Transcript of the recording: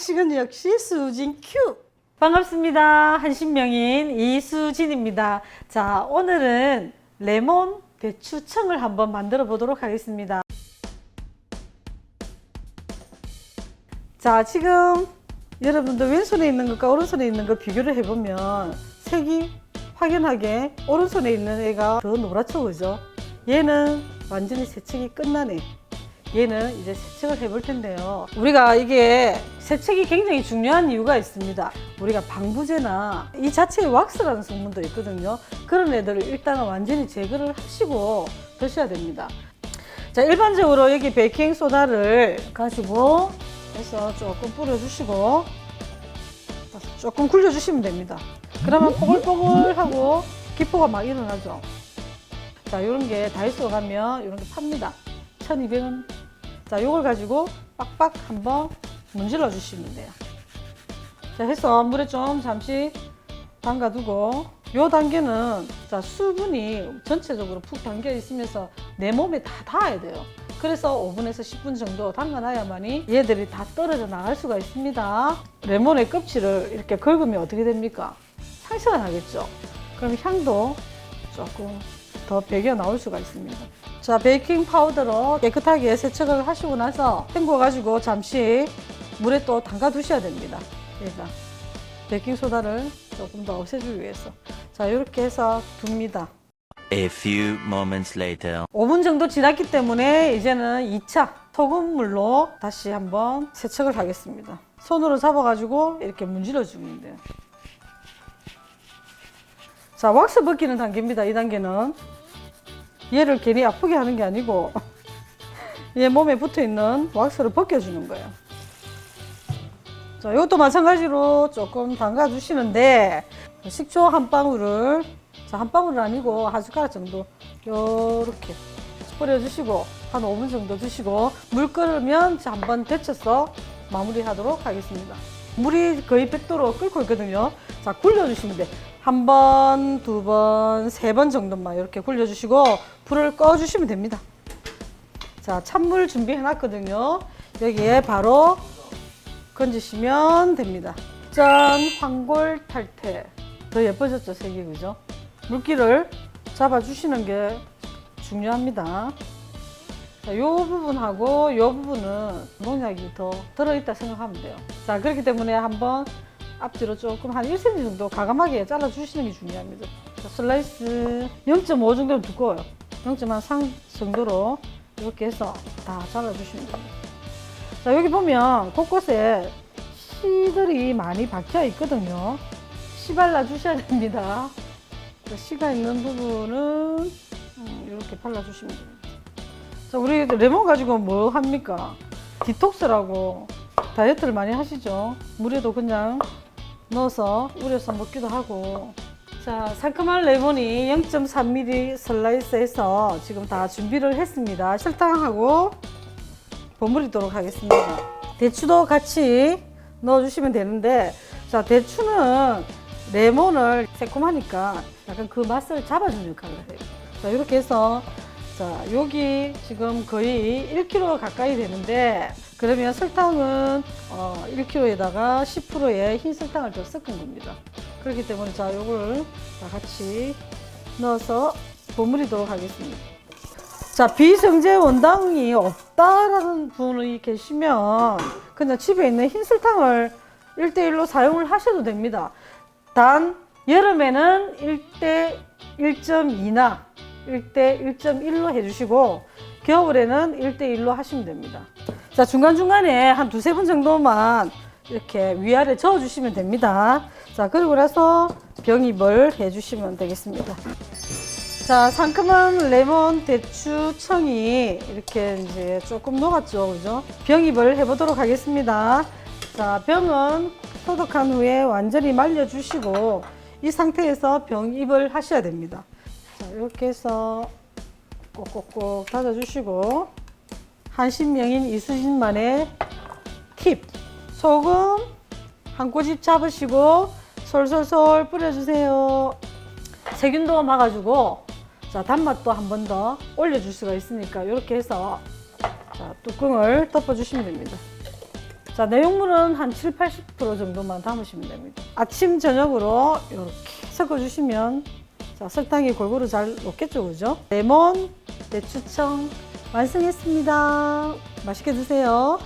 식은 역시 수진 큐. 반갑습니다. 한신명인 이수진입니다. 자, 오늘은 레몬 대추청을 한번 만들어 보도록 하겠습니다. 자, 지금 여러분들 왼손에 있는 것과 오른손에 있는 것 비교를 해보면 색이 확연하게 오른손에 있는 애가 더 노랗죠, 그죠? 얘는 완전히 세척이 끝나네. 얘는 이제 세척을 해볼 텐데요. 우리가 이게 세척이 굉장히 중요한 이유가 있습니다. 우리가 방부제나 이 자체에 왁스라는 성분도 있거든요. 그런 애들을 일단은 완전히 제거를 하시고 드셔야 됩니다. 자, 일반적으로 여기 베이킹소다를 가지고 해서 조금 뿌려주시고 조금 굴려주시면 됩니다. 그러면 뽀글뽀글하고 기포가 막 일어나죠. 자, 이런 게 다이소 가면 이런 게 팝니다. 1200원. 자, 요걸 가지고 빡빡 한번 문질러 주시면 돼요. 자, 해서 물에 좀 잠시 담가두고, 요 단계는 자, 수분이 전체적으로 푹 담겨 있으면서 내 몸에 다 닿아야 돼요. 그래서 5분에서 10분 정도 담가놔야만이 얘들이 다 떨어져 나갈 수가 있습니다. 레몬의 껍질을 이렇게 긁으면 어떻게 됩니까? 상처가 나겠죠. 그럼 향도 조금 더 배겨 나올 수가 있습니다. 자, 베이킹 파우더로 깨끗하게 세척을 하시고 나서 헹궈 가지고 잠시 물에 또 담가 두셔야 됩니다. 얘가 베이킹 소다를 조금 더 없애주기 위해서. 자, 이렇게 해서 둡니다. A few moments later. 5분 정도 지났기 때문에 이제는 2차 소금물로 다시 한번 세척을 하겠습니다. 손으로 잡아가지고 이렇게 문질러 주면 돼요. 자, 왁스 벗기는 단계입니다. 이 단계는 얘를 괜히 아프게 하는 게 아니고 얘 몸에 붙어있는 왁스를 벗겨주는 거예요. 자, 이것도 마찬가지로 조금 담가 주시는데 식초 한 방울을, 자, 한 방울은 아니고 한 숟가락 정도 요렇게 뿌려주시고 한 5분 정도 두시고 물 끓으면 한번 데쳐서 마무리하도록 하겠습니다. 물이 거의 100도로 끓고 있거든요. 자, 굴려주시면 돼. 한 번, 두 번, 세 번 정도만 이렇게 굴려주시고 불을 꺼주시면 됩니다. 자, 찬물 준비해놨거든요. 여기에 바로 건지시면 됩니다. 짠! 황골 탈태. 더 예뻐졌죠, 색이, 그죠? 물기를 잡아주시는 게 중요합니다. 자, 요 부분하고 요 부분은 농약이 더 들어있다 생각하면 돼요. 자, 그렇기 때문에 한번 앞뒤로 조금 한 1cm 정도 가감하게 잘라주시는 게 중요합니다. 자, 슬라이스 0.5 정도는 두꺼워요. 0.3 정도로 이렇게 해서 다 잘라주시면 됩니다. 자, 여기 보면 곳곳에 씨들이 많이 박혀 있거든요. 씨 발라주셔야 됩니다. 자, 씨가 있는 부분은 이렇게 발라주시면 됩니다. 자, 우리 레몬 가지고 뭐 합니까? 디톡스라고 다이어트를 많이 하시죠? 물에도 그냥 넣어서 우려서 먹기도 하고. 자, 상큼한 레몬이 0.3mm 슬라이스해서 지금 다 준비를 했습니다. 설탕하고 버무리도록 하겠습니다. 대추도 같이 넣어주시면 되는데, 자, 대추는 레몬을 새콤하니까 약간 그 맛을 잡아주는 역할을 해요. 자, 이렇게 해서, 자, 여기 지금 거의 1kg 가까이 되는데, 그러면 설탕은 1kg에다가 10%의 흰 설탕을 더 섞은 겁니다. 그렇기 때문에 자, 요걸 다 같이 넣어서 버무리도록 하겠습니다. 자, 비정제 원당이 없다라는 분이 계시면 그냥 집에 있는 흰 설탕을 1대1로 사용을 하셔도 됩니다. 단 여름에는 1대 1.2나 1대 1.1로 해주시고 겨울에는 1대1로 하시면 됩니다. 자, 중간중간에 한 두세 번 정도만 이렇게 위아래 저어주시면 됩니다. 자, 그리고 나서 병입을 해주시면 되겠습니다. 자, 상큼한 레몬 대추 청이 이렇게 이제 조금 녹았죠, 그죠? 병입을 해보도록 하겠습니다. 자, 병은 소독한 후에 완전히 말려주시고 이 상태에서 병입을 하셔야 됩니다. 자, 이렇게 해서 꼭꼭꼭 닫아주시고 한신명인 이수진만의 팁. 소금 한 꼬집 잡으시고 솔솔솔 뿌려주세요. 세균도 막아주고, 자, 단맛도 한 번 더 올려줄 수가 있으니까 이렇게 해서 자, 뚜껑을 덮어주시면 됩니다. 자, 내용물은 한 7, 80% 정도만 담으시면 됩니다. 아침, 저녁으로 이렇게 섞어주시면 자, 설탕이 골고루 잘 녹겠죠, 그죠? 레몬, 배추청 완성했습니다. 맛있게 드세요.